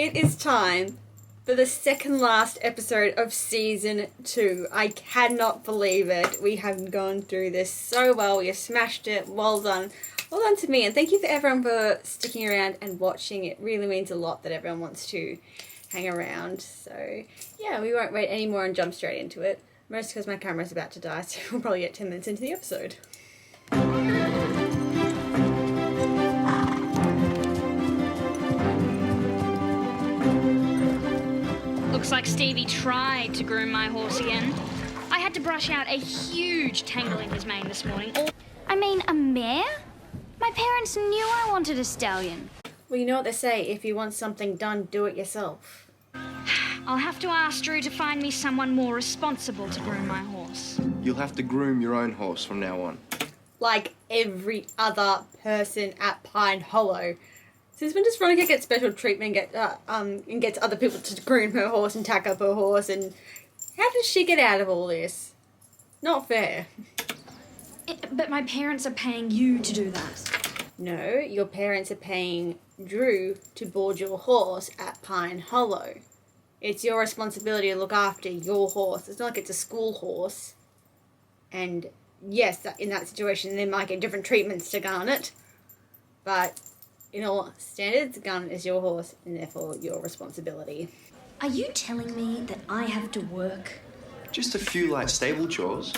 It is time for the second last episode of season 2. I cannot believe it. We have gone through this so well. We have smashed it. Well done. Well done to me. And thank you for everyone for sticking around and watching. It really means a lot that everyone wants to hang around. So yeah, we won't wait anymore and jump straight into it. Mostly because my camera's about to die, so we'll probably get 10 minutes into the episode. Looks like Stevie tried to groom my horse again. I had to brush out a huge tangle in his mane this morning. I mean, a mare? My parents knew I wanted a stallion. Well, you know what they say, if you want something done, do it yourself. I'll have to ask Drew to find me someone more responsible to groom my horse. You'll have to groom your own horse from now on. Like every other person at Pine Hollow. Since when does Veronica get special treatment and gets other people to groom her horse and tack up her horse, and how does she get out of all this? Not fair. But my parents are paying you to do that. No, your parents are paying Drew to board your horse at Pine Hollow. It's your responsibility to look after your horse. It's not like it's a school horse. And yes, in that situation they might get different treatments to Garnet, but in all standards, Garnet is your horse, and therefore your responsibility. Are you telling me that I have to work? Just a few light stable chores.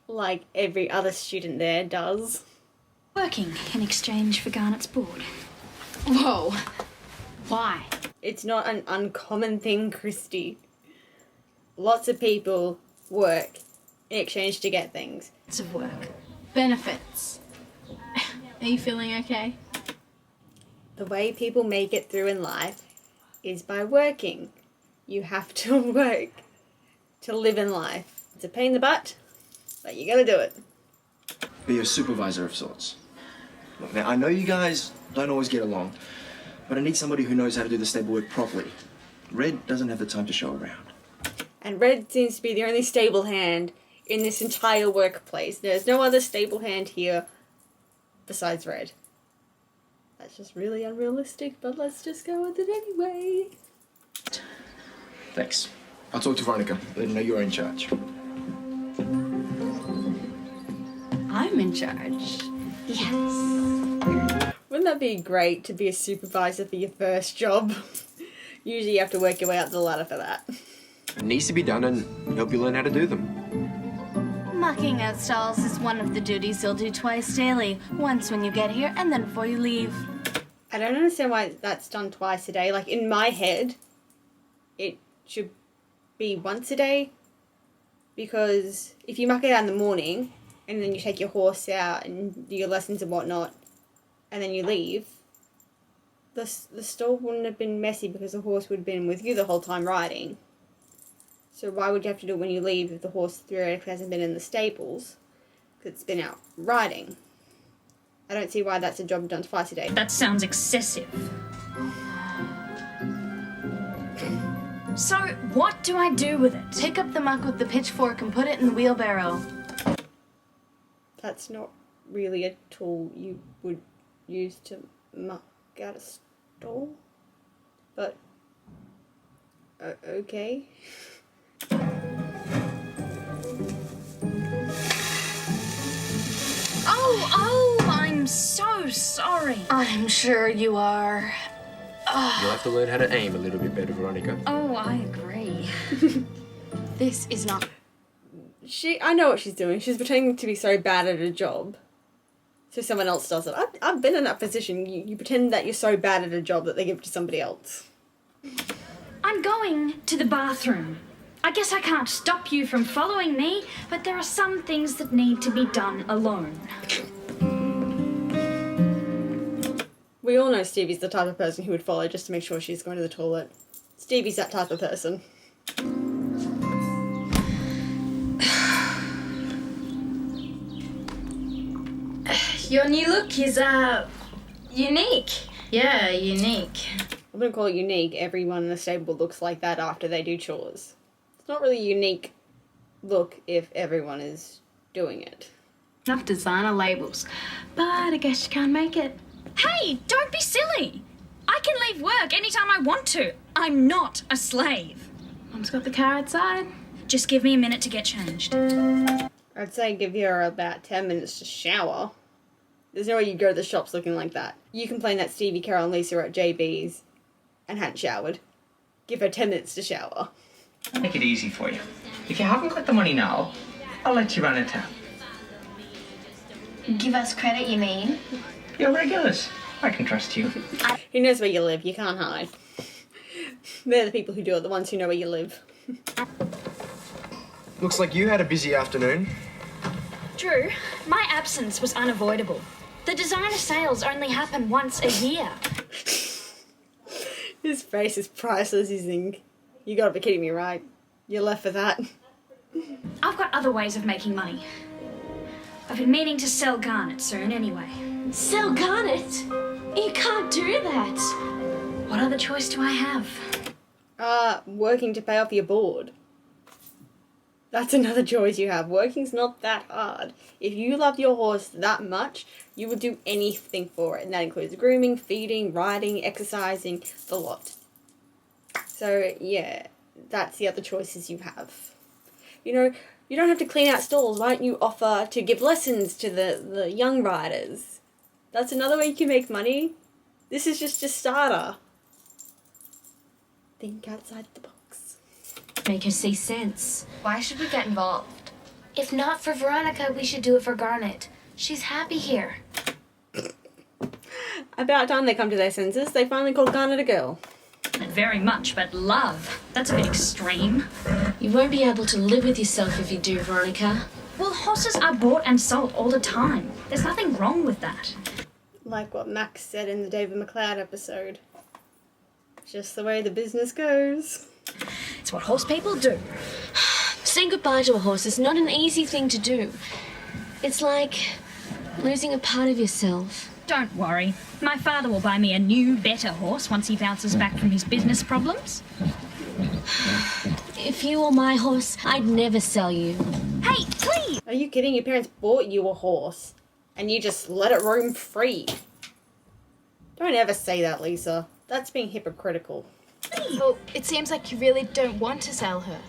Like every other student there does. Working in exchange for Garnet's board. Whoa. Why? It's not an uncommon thing, Christy. Lots of people work in exchange to get things. It's of work. Benefits. Are you feeling okay? The way people make it through in life is by working. You have to work to live in life. It's a pain in the butt, but you gotta do it. Be a supervisor of sorts. Look, now, I know you guys don't always get along, but I need somebody who knows how to do the stable work properly. Red doesn't have the time to show around. And Red seems to be the only stable hand in this entire workplace. There's no other stable hand here besides Red. That's just really unrealistic, but let's just go with it anyway. Thanks. I'll talk to Veronica. Let her know you're in charge. I'm in charge. Yes. Wouldn't that be great to be a supervisor for your first job? Usually you have to work your way up the ladder for that. It needs to be done and help you learn how to do them. Mucking out stalls is one of the duties you'll do twice daily. Once when you get here and then before you leave. I don't understand why that's done twice a day. Like, in my head, it should be once a day. Because if you muck it out in the morning, and then you take your horse out and do your lessons and whatnot, and then you leave, the stall wouldn't have been messy because the horse would have been with you the whole time riding. So why would you have to do it when you leave if the horse theoretically hasn't been in the stables? Because it's been out riding. I don't see why that's a job done twice a day. That sounds excessive. So, what do I do with it? Pick up the muck with the pitchfork and put it in the wheelbarrow. That's not really a tool you would use to muck out a stall. But, okay. Oh, I'm so sorry. I'm sure you are. You'll have to learn how to aim a little bit better, Veronica. Oh, I agree. This is not... I know what she's doing. She's pretending to be so bad at a job, so someone else does it. I've been in that position. You pretend that you're so bad at a job that they give it to somebody else. I'm going to the bathroom. I guess I can't stop you from following me, but there are some things that need to be done alone. We all know Stevie's the type of person who would follow just to make sure she's going to the toilet. Stevie's that type of person. Your new look is, unique. Yeah, unique. I wouldn't call it unique. Everyone in the stable looks like that after they do chores. It's not really a unique look if everyone is doing it. Enough designer labels, but I guess you can't make it. Hey, don't be silly. I I can leave work anytime I want to. I'm not a slave. Mom's got the car outside. Just give me a minute to get changed. I'd say give her about 10 minutes to shower. There's no way you go to the shops looking like that. You complain that Stevie, Carol, and Lisa are at JB's and hadn't showered. Give her 10 minutes to shower. Make it easy for you. If you haven't got the money now, I'll let you run a tab. Give us credit, you mean? You're regulars. I can trust you. Who knows where you live? You can't hide. They're the people who do it, the ones who know where you live. Looks like you had a busy afternoon. Drew, my absence was unavoidable. The designer sales only happen once a year. His face is priceless, you think. You gotta be kidding me, right? You're left for that. I've got other ways of making money. I've been meaning to sell Garnet soon anyway. Sell Garnet? You can't do that. What other choice do I have? Working to pay off your board. That's another choice you have. Working's not that hard. If you love your horse that much, you would do anything for it. And that includes grooming, feeding, riding, exercising, the lot. So, yeah, that's the other choices you have. You know, you don't have to clean out stalls. Why don't you offer to give lessons to the young riders? That's another way you can make money. This is just a starter. Think outside the box. Make her see sense. Why should we get involved? If not for Veronica, we should do it for Garnet. She's happy here. About time they come to their senses. They finally called Garnet a girl. Very much, but love. That's a bit extreme. You won't be able to live with yourself if you do, Veronica. Well, horses are bought and sold all the time. There's nothing wrong with that. Like what Max said in the David McLeod episode. Just the way the business goes. It's what horse people do. Saying goodbye to a horse is not an easy thing to do. It's like losing a part of yourself. Don't worry. My father will buy me a new, better horse once he bounces back from his business problems. If you were my horse, I'd never sell you. Hey, please! Are you kidding? Your parents bought you a horse and you just let it roam free. Don't ever say that, Lisa. That's being hypocritical. Well, it seems like you really don't want to sell her.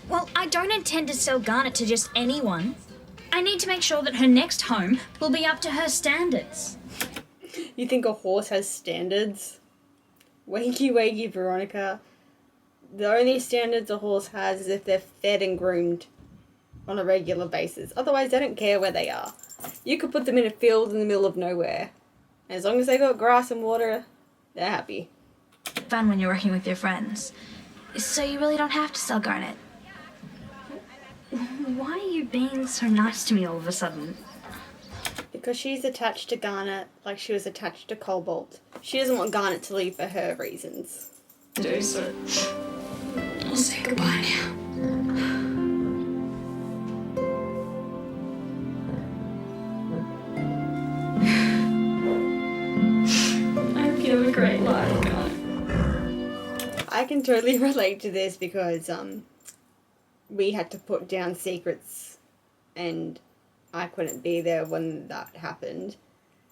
Well, I don't intend to sell Garnet to just anyone. I need to make sure that her next home will be up to her standards. You think a horse has standards? Wakey, wakey, Veronica. The only standards a horse has is if they're fed and groomed on a regular basis. Otherwise, they don't care where they are. You could put them in a field in the middle of nowhere. And as long as they got grass and water, they're happy. Fun when you're working with your friends. So you really don't have to sell Garnet. Why are you being so nice to me all of a sudden? Because she's attached to Garnet like she was attached to Cobalt. She doesn't want Garnet to leave for her reasons. Do so. I'll say goodbye now. I hope you have a great life, Garnet. I can totally relate to this because we had to put down secrets and I couldn't be there when that happened.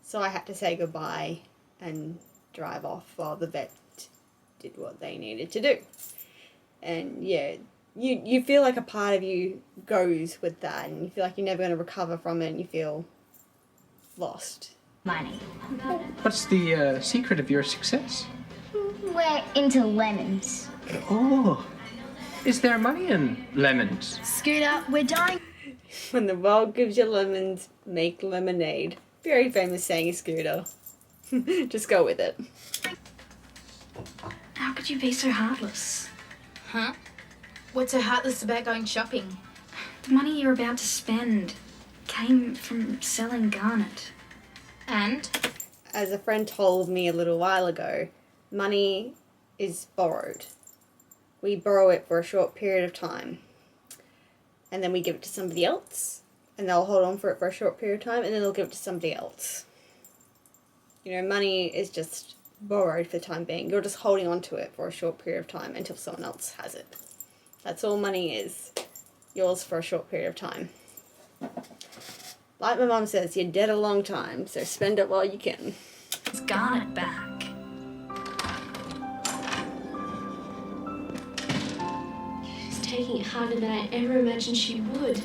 So I had to say goodbye and drive off while the vet did what they needed to do. And yeah, you feel like a part of you goes with that and you feel like you're never going to recover from it and you feel lost. Money. What's the secret of your success? We're into lemons. Oh, is there money in lemons? Scooter, we're dying. When the world gives you lemons, make lemonade. Very famous saying, Scooter. Just go with it. How could you be so heartless? Huh? What's so heartless about going shopping? The money you're about to spend came from selling Garnet. And? As a friend told me a little while ago, money is borrowed. We borrow it for a short period of time. And then we give it to somebody else. And they'll hold on for it for a short period of time. And then they'll give it to somebody else. You know, money is just borrowed for the time being. You're just holding on to it for a short period of time until someone else has it. That's all money is. Yours for a short period of time. Like my mum says, you're dead a long time, so spend it while you can. It's Garnet back. taking it harder than I ever imagined she would.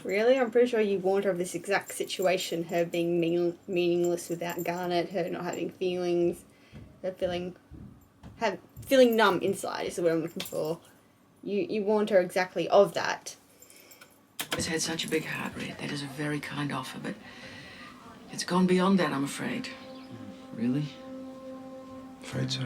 Really? I'm pretty sure you warned her of this exact situation, her being meaningless without Garnet, her not having feelings, her feeling numb inside is the word I'm looking for. You warned her exactly of that. It's had such a big heart, Red. That is a very kind offer, but it's gone beyond that, I'm afraid. Really? Afraid so.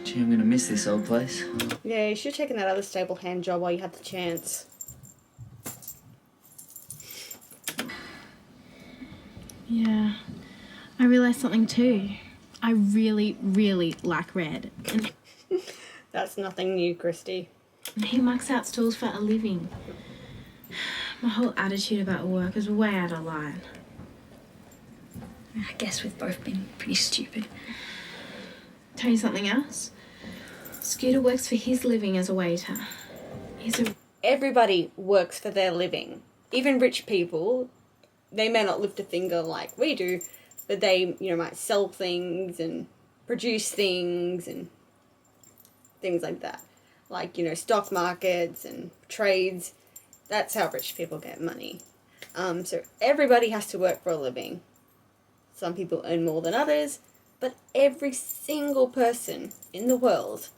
Gee, I'm gonna miss this old place. Yeah, you should have taken that other stable hand job while you had the chance. Yeah. I realised something too. I really, really like Red. And That's nothing new, Christy. he mucks out stalls for a living. My whole attitude about work is way out of line. I guess we've both been pretty stupid. Tell you something else? Scooter works for his living as a waiter. Everybody works for their living. Even rich people, they may not lift a finger like we do, but they, might sell things and produce things and things like that. Like, stock markets and trades. That's how rich people get money. So everybody has to work for a living. Some people earn more than others, but every single person in the world,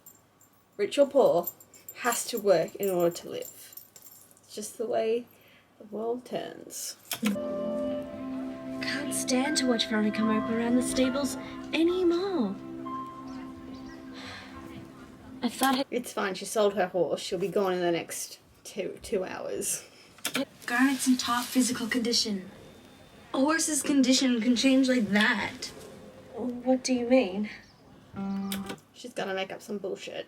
rich or poor, has to work in order to live. It's just the way the world turns. Can't stand to watch Veronica mope around the stables anymore. I thought It's fine, she sold her horse. She'll be gone in the next two hours. Garnet's in top physical condition. A horse's condition can change like that. What do you mean? She's gonna make up some bullshit.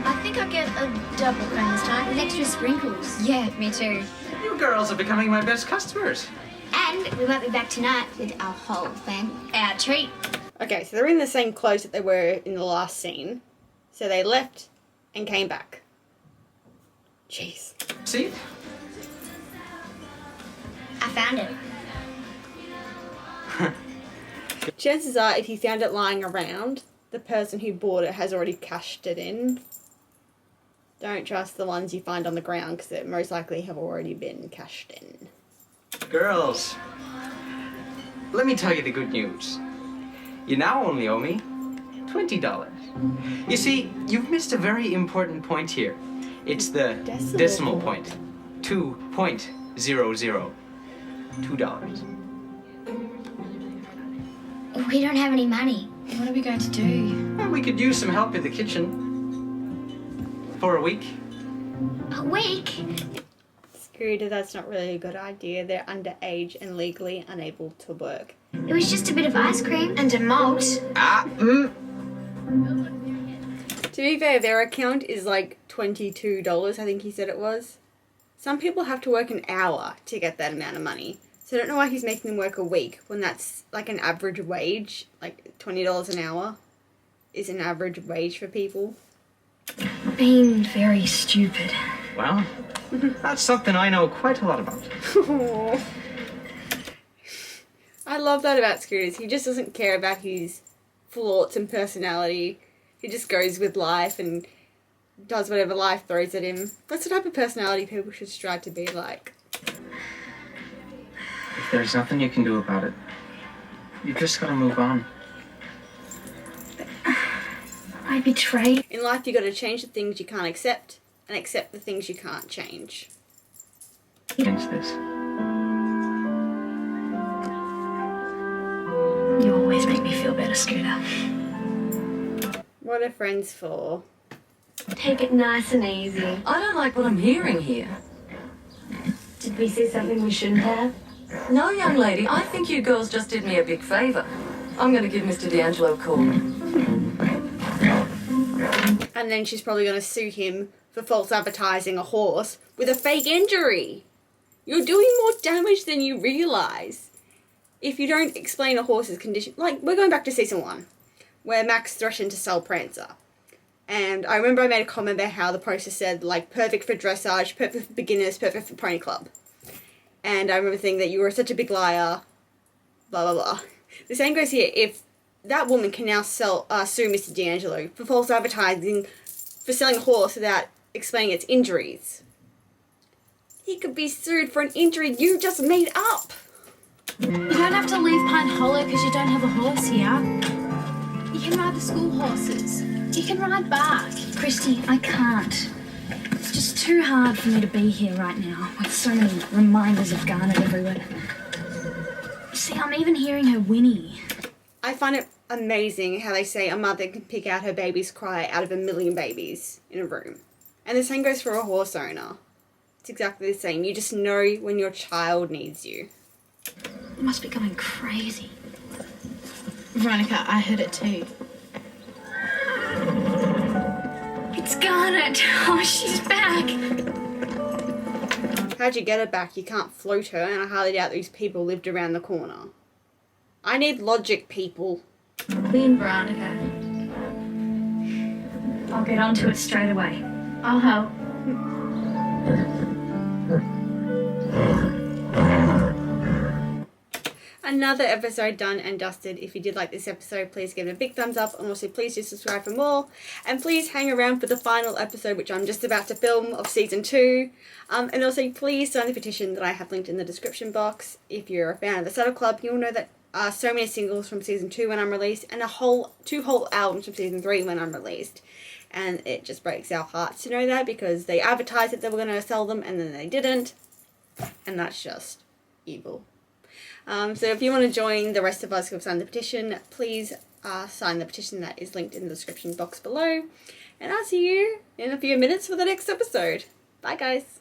I think I'll get a double crown this time with extra sprinkles. Yeah, me too. You girls are becoming my best customers. And we won't be back tonight with our whole family. Our treat. Okay, so they're in the same clothes that they were in the last scene. So they left and came back. Jeez. See? I found it. Chances are, if you found it lying around, the person who bought it has already cashed it in. Don't trust the ones you find on the ground, because they most likely have already been cashed in. Girls, let me tell you the good news. You now only owe me $20. You see, you've missed a very important point here. It's the decimal point. 2.00. $2. We don't have any money. What are we going to do? Well, we could use some help in the kitchen. For a week. A week? Scooter, that's not really a good idea. They're underage and legally unable to work. It was just a bit of ice cream. And a malt. To be fair, their account is like $22, I think he said it was. Some people have to work an hour to get that amount of money. So I don't know why he's making them work a week when that's like an average wage. Like $20 an hour is an average wage for people. Being very stupid. Well, that's something I know quite a lot about. I love that about Scooters. He just doesn't care about his flaws and personality. He just goes with life and does whatever life throws at him. That's the type of personality people should strive to be like. If there's nothing you can do about it, you just gotta move on. I betrayed. In life, you got to change the things you can't accept and accept the things you can't change. Change this. You always make me feel better, Scooter. What are friends for? Take it nice and easy. I don't like what I'm hearing here. Did we say something we shouldn't have? No, young lady, I think you girls just did me a big favor. I'm gonna give Mr. D'Angelo a call. And then she's probably going to sue him for false advertising a horse with a fake injury. You're doing more damage than you realise. If you don't explain a horse's condition... Like, we're going back to season 1, where Max threatened to sell Prancer. And I remember I made a comment about how the poster said, like, perfect for dressage, perfect for beginners, perfect for pony club. And I remember thinking that you were such a big liar, blah, blah, blah. The same goes here. If that woman can now sue Mr. D'Angelo for false advertising for selling a horse without explaining its injuries, he could be sued for an injury you just made up. You don't have to leave Pine Hollow because you don't have a horse here. You can ride the school horses. You can ride back. Christy, I can't. It's just too hard for me to be here right now with so many reminders of Garnet everywhere. See, I'm even hearing her whinny. I find it amazing how they say a mother can pick out her baby's cry out of a million babies in a room. And the same goes for a horse owner. It's exactly the same. You just know when your child needs you. You must be going crazy. Veronica, I heard it too. It's Garnet. Oh, she's back. How'd you get her back? You can't float her, and I highly doubt these people lived around the corner. I need logic, people. Lean, Veronica. I'll get onto it straight away. I'll help. Another episode done and dusted. If you did like this episode, please give it a big thumbs up, and also please do subscribe for more. And please hang around for the final episode, which I'm just about to film, of season 2. And also please sign the petition that I have linked in the description box. If you're a fan of the Saddle Club, you'll know that so many singles from season 2 when I'm released, and two whole albums from season 3 when I'm released. And it just breaks our hearts to know that, because they advertised that they were going to sell them and then they didn't. And that's just evil. So if you want to join the rest of us who have signed the petition, please sign the petition that is linked in the description box below. And I'll see you in a few minutes for the next episode. Bye, guys.